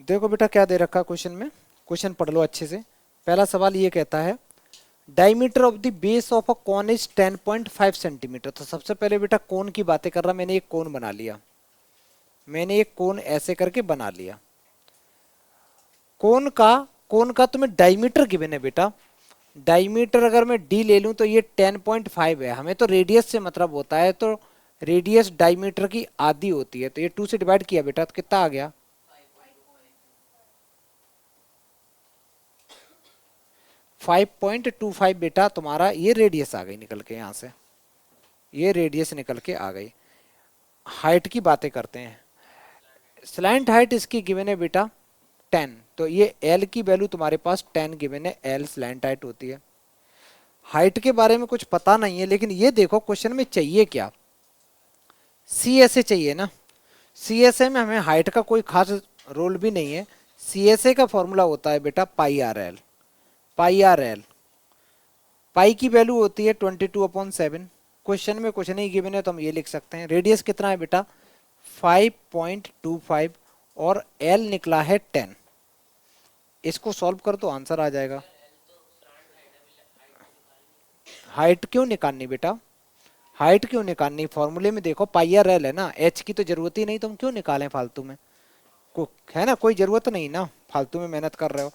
देखो बेटा क्या दे रखा क्वेश्चन में, क्वेश्चन पढ़ लो अच्छे से। पहला सवाल ये कहता है diameter of the base of a cone is 10.5 centimetre. तो सबसे पहले बेटा कोन की बातें कर रहा, मैंने एक कोन बना लिया, मैंने एक कोन ऐसे करके बना लिया। कोन का तुम्हें डायमीटर गिवन है बेटा। डायमीटर अगर मैं डी ले लूं तो ये 10.5 है, हमें तो रेडियस से मतलब होता है, तो रेडियस डायमीटर की आधी होती है, तो ये 2 से डिवाइड किया बेटा तो कितना आ गया 5.25 बेटा तुम्हारा ये रेडियस आ गई निकल के, यहां से ये रेडियस निकल के आ गई। हाइट की बातें करते हैं। स्लैंट हाइट इसकी गिवन है बेटा 10, तो ये एल की वैल्यू तुम्हारे पास 10 गिवन है, एल स्लैंट हाइट होती है। हाइट के बारे में कुछ पता नहीं है, लेकिन ये देखो क्वेश्चन में चाहिए क्या, सी एस ए चाहिए ना। सी एस ए में हमें हाइट का कोई खास रोल भी नहीं है। सी एस ए का फॉर्मूला होता है बेटा पाई आर एल। पाई आर एल, पाई की वैल्यू होती है 22/7। क्वेश्चन में कुछ नहीं गिवन है तो हम ये लिख सकते हैं। रेडियस कितना है बेटा 5.25 और एल निकला है 10। इसको सॉल्व कर तो आंसर आ जाएगा। हाइट क्यों निकालनी बेटा, हाइट क्यों निकालनी, फॉर्मूले में देखो पाई आर एल है ना, एच की तो जरूरत ही नहीं, तो हम क्यों निकालें फालतू में, है ना, कोई जरूरत नहीं ना, फालतू में मेहनत कर रहे हो।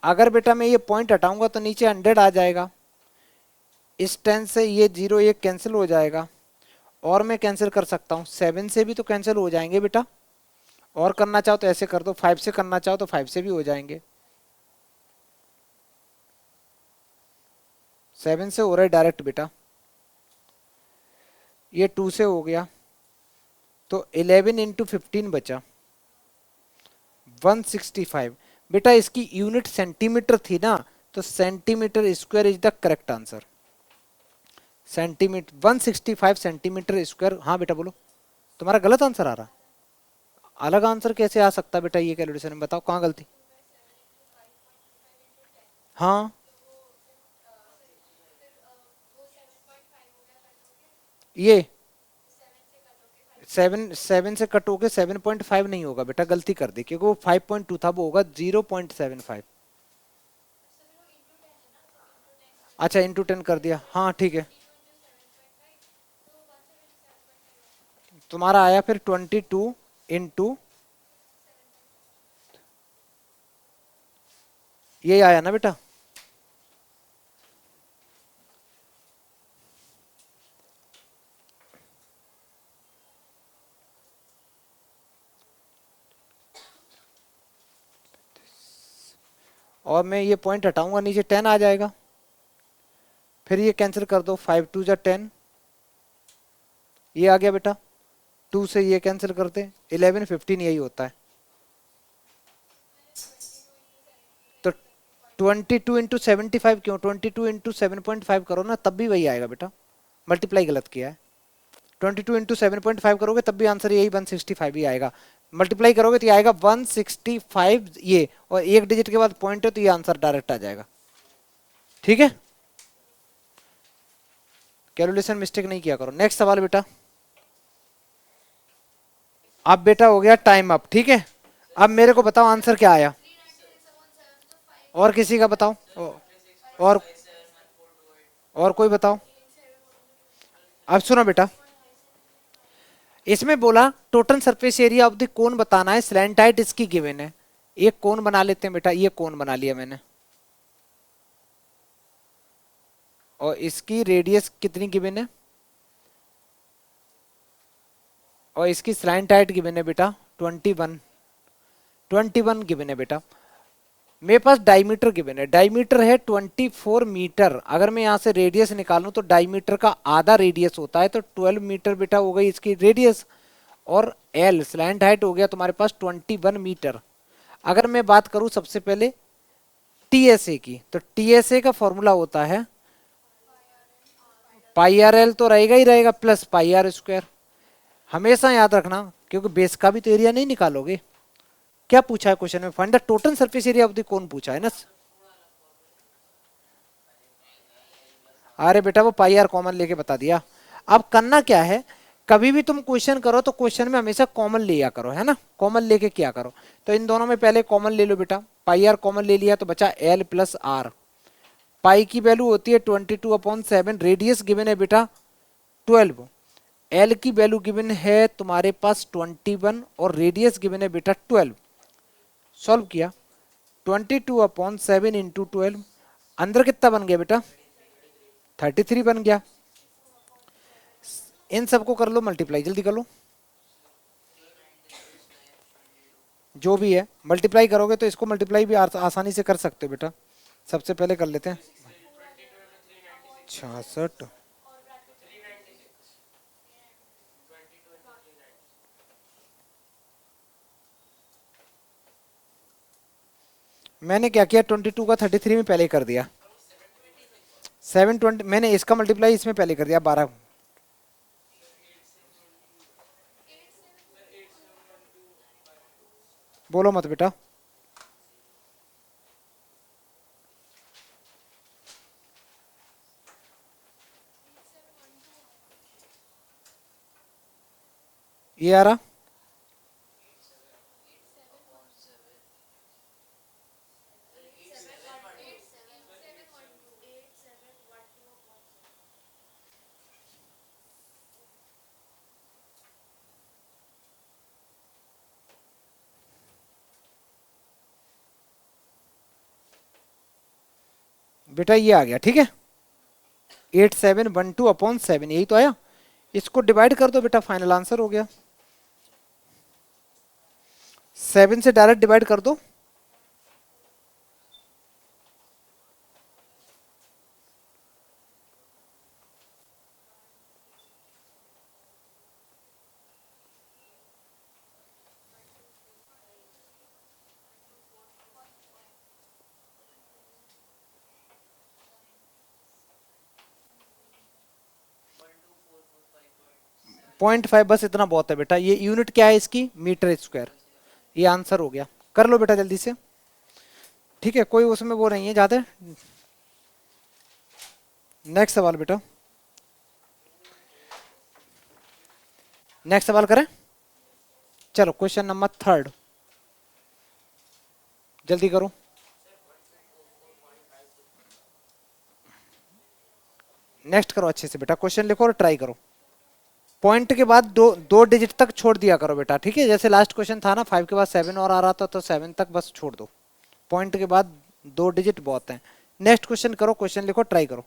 अगर बेटा मैं ये पॉइंट हटाऊंगा तो नीचे 100 आ जाएगा, इस 10 से ये 0 ये कैंसिल हो जाएगा, और मैं कैंसिल कर सकता हूँ 7 से भी तो कैंसिल हो जाएंगे बेटा, और करना चाहो तो ऐसे कर दो, 5 से करना चाहो तो 5 से भी हो जाएंगे। 7 से हो रहा है डायरेक्ट बेटा, ये 2 से हो गया, तो 11 इंटू 15 बचा 165। बेटा इसकी यूनिट सेंटीमीटर थी ना, तो centimetre square is the correct answer. Centimetre 165 centimetre square. हाँ बेटा बोलो, तुम्हारा गलत आंसर आ रहा, अलग आंसर कैसे आ सकता बेटा, ये कैलकुलेशन में बताओ कहाँ गलती। हाँ ये 7 से कट होके 7.5 नहीं होगा बेटा, गलती कर दी, क्योंकि वो 5.2 था, वो होगा 0.75। अच्छा इंटू 10 कर दिया, हाँ ठीक है। तुम्हारा आया फिर 22 इंटू, ये आया ना बेटा, और मैं ये पॉइंट हटाऊंगा नीचे 10 आ जाएगा, फिर ये कैंसिल कर दो, 5 2 जा 10, ये आ गया बेटा, 2 से ये कैंसिल करते 11 15 यही होता है, तो 22 इंटू 75 क्यों, 22 इंटू 7.5 करो ना तब भी वही आएगा बेटा, मल्टीप्लाई गलत किया है। 22 इंटू 7.5 करोगे तब भी आंसर यही 165 ही आएगा, मल्टीप्लाई करोगे तो ये आएगा 165 ये, और एक डिजिट के बाद पॉइंट है तो ये आंसर डायरेक्ट आ जाएगा। ठीक है, कैलकुलेशन मिस्टेक नहीं किया करो। नेक्स्ट सवाल बेटा, अब बेटा हो गया टाइम अप, ठीक है। अब मेरे को बताओ आंसर क्या आया, और किसी का बताओ, और और कोई बताओ। अब सुनो बेटा, इसमें बोला total surface area of the cone बताना है, स्लैंट हाइट इसकी गिवन है। एक कोन बना लेते हैं बेटा, ये कोन बना लिया मैंने, और इसकी रेडियस कितनी गिवन है, और इसकी स्लैंट हाइट गिवन है बेटा 21 गिवन है बेटा। मेरे पास डायमीटर गिवन है, डायमीटर है 24 मीटर। अगर मैं यहाँ से रेडियस निकालूं तो डायमीटर का आधा रेडियस होता है, तो 12 मीटर बेटा हो गई इसकी रेडियस, और एल स्लैंट हाइट हो गया तुम्हारे पास 21 मीटर। अगर मैं बात करूं सबसे पहले टीएसए की, तो टीएसए का फॉर्मूला होता है पाई आर एल, तो रहेगा ही रहेगा, प्लस पाई आर स्क्वायर। हमेशा याद रखना, क्योंकि बेस का भी तो एरिया नहीं निकालोगे। क्या पूछा है क्वेश्चन में, find the total surface area of the cone पूछा है ना। अरे बेटा वो पाई आर कॉमन लेके बता दिया। अब करना क्या है, कभी भी तुम क्वेश्चन करो तो क्वेश्चन में हमेशा कॉमन लिया करो, है ना, कॉमन लेके क्या करो। तो इन दोनों में पहले कॉमन ले लो बेटा, पाई आर कॉमन ले लिया तो बचा एल प्लस आर। पाई की वैल्यू होती है 22/7, रेडियस गिवन है बेटा 12, एल की वैल्यू गिवन है तुम्हारे पास 21 और रेडियस गिवन है बेटा 12। सॉल्व किया, 22/7 इंटू 12, अंदर कितना बन गया बेटा 33 बन गया। इन सबको कर लो मल्टीप्लाई, जल्दी कर लो, जो भी है मल्टीप्लाई करोगे तो इसको मल्टीप्लाई भी आसानी से कर सकते हो बेटा। सबसे पहले कर लेते हैं 66, मैंने क्या किया 22 का 33 में पहले कर दिया, 720 मैंने इसका मल्टीप्लाई इसमें पहले कर दिया 12। बोलो मत बेटा, ये आ रहा, बेटा ये आ गया, ठीक है 8712/7, यही तो आया। इसको डिवाइड कर दो बेटा, फाइनल आंसर हो गया। 7 से डायरेक्ट डिवाइड कर दो, .5 बस इतना बहुत है बेटा। ये यूनिट क्या है इसकी, मीटर स्क्वायर। ये आंसर हो गया, कर लो बेटा जल्दी से, ठीक है, कोई उसमें वो नहीं है ज्यादा। नेक्स्ट सवाल बेटा, नेक्स्ट सवाल करें, चलो क्वेश्चन नंबर 3, जल्दी करो। नेक्स्ट करो अच्छे से बेटा, क्वेश्चन लिखो और ट्राई करो। पॉइंट के बाद दो दो डिजिट तक छोड़ दिया करो बेटा, ठीक है, जैसे लास्ट क्वेश्चन था ना 5 के बाद 7 और आ रहा था, तो 7 तक बस छोड़ दो, पॉइंट के बाद 2 डिजिट बहुत है। नेक्स्ट क्वेश्चन करो, क्वेश्चन लिखो, ट्राई करो।